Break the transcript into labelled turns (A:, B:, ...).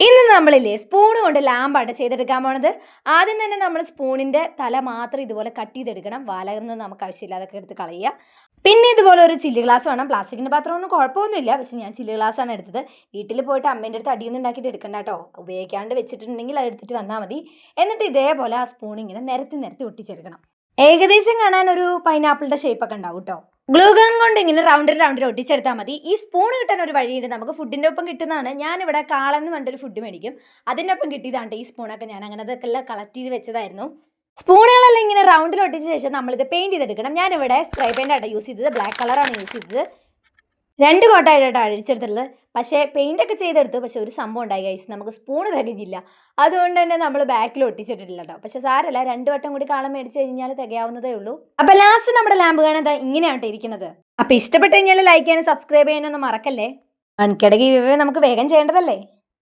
A: ഇന്ന് നമ്മളില്ലേ സ്പൂണ് കൊണ്ട് ലാമ്പാട്ട് ചെയ്തെടുക്കാൻ പോണത്. ആദ്യം തന്നെ നമ്മൾ സ്പൂണിൻ്റെ തല മാത്രം ഇതുപോലെ കട്ട് ചെയ്തെടുക്കണം. വാലൊന്നും നമുക്ക് ആവശ്യമില്ല, അതൊക്കെ എടുത്ത് കളയുക. പിന്നെ ഇതുപോലെ ഒരു ചില്ല് ഗ്ലാസ് വേണം. പ്ലാസ്റ്റിക്കിൻ്റെ പാത്രമൊന്നും കുഴപ്പമൊന്നുമില്ല, പക്ഷെ ഞാൻ ചില്ല് ഗ്ലാസ്സാണ് എടുത്തത്. വീട്ടിൽ പോയിട്ട് അമ്മേൻ്റെ അടുത്ത് അടിയൊന്നും ഉണ്ടാക്കിയിട്ട് എടുക്കണ്ട കേട്ടോ. ഉപയോഗിക്കാണ്ട് വെച്ചിട്ടുണ്ടെങ്കിൽ അത് എടുത്തിട്ട് വന്നാൽ മതി. എന്നിട്ട് ഇതേപോലെ ആ സ്പൂൺ ഇങ്ങനെ നിരത്തി നിരത്തി ഒട്ടിച്ചെടുക്കണം. ഏകദേശം കാണാൻ ഒരു പൈനാപ്പിളിൻ്റെ ഷേപ്പൊക്കെ ഉണ്ടാവും കേട്ടോ. ഗ്ലൂ ഗൺ കൊണ്ട് ഇങ്ങനെ റൗണ്ടിൽ ഒട്ടിച്ചെടുത്താൽ മതി. ഈ സ്പൂൺ കിട്ടാൻ ഒരു വഴിയുണ്ട്, നമുക്ക് ഫുഡിൻ്റെ ഒപ്പം കിട്ടുന്നതാണ്. ഞാനിവിടെ കാളെന്ന് പറഞ്ഞൊരു ഫുഡ് മേടിക്കും, അതിൻ്റെ ഒപ്പം കിട്ടിയതാണ് ഈ സ്പൂണൊക്കെ. ഞാൻ അങ്ങനെ അതൊക്കെ എല്ലാം കളക്ട് ചെയ്ത് വെച്ചതായിരുന്നു. സ്പൂണുകളെല്ലാം ഇങ്ങനെ റൗണ്ടിൽ ഒട്ടിച്ച ശേഷം നമ്മളിത് പെയിൻറ്റ് ചെയ്തെടുക്കണം. ഞാനിവിടെ സ്പ്രേ പെയിൻ്റാണ് യൂസ് ചെയ്തത്, ബ്ലാക്ക് കളറാണ് യൂസ് ചെയ്തത്. 2 കോട്ടായിട്ടാണ് അഴിച്ചെടുത്തുള്ളത്. പക്ഷേ പെയിൻ്റൊക്കെ ചെയ്തെടുത്തു. പക്ഷേ ഒരു സംഭവം ഉണ്ടായി ഗൈസ്, നമുക്ക് സ്പൂണ് തികഞ്ഞില്ല. അതുകൊണ്ട് തന്നെ നമ്മൾ ബാക്കിൽ ഒട്ടിച്ചിട്ടില്ല കേട്ടോ. പക്ഷേ സാരമില്ല, 2 വട്ടം കൂടി കാളം മേടിച്ച് കഴിഞ്ഞാൽ തികയാവുന്നതേ ഉള്ളൂ. അപ്പോൾ ലാസ്റ്റ് നമ്മുടെ ലാമ്പ് കാണാൻ ഇങ്ങനെയാണ് ഇരിക്കുന്നത്. അപ്പോൾ ഇഷ്ടപ്പെട്ട് കഴിഞ്ഞാൽ ലൈക്ക് ചെയ്യാനും സബ്സ്ക്രൈബ് ചെയ്യാനൊന്നും മറക്കല്ലേ. വൻകിട ഗീവ് അവേ നമുക്ക് വേഗം ചെയ്യേണ്ടതല്ലേ.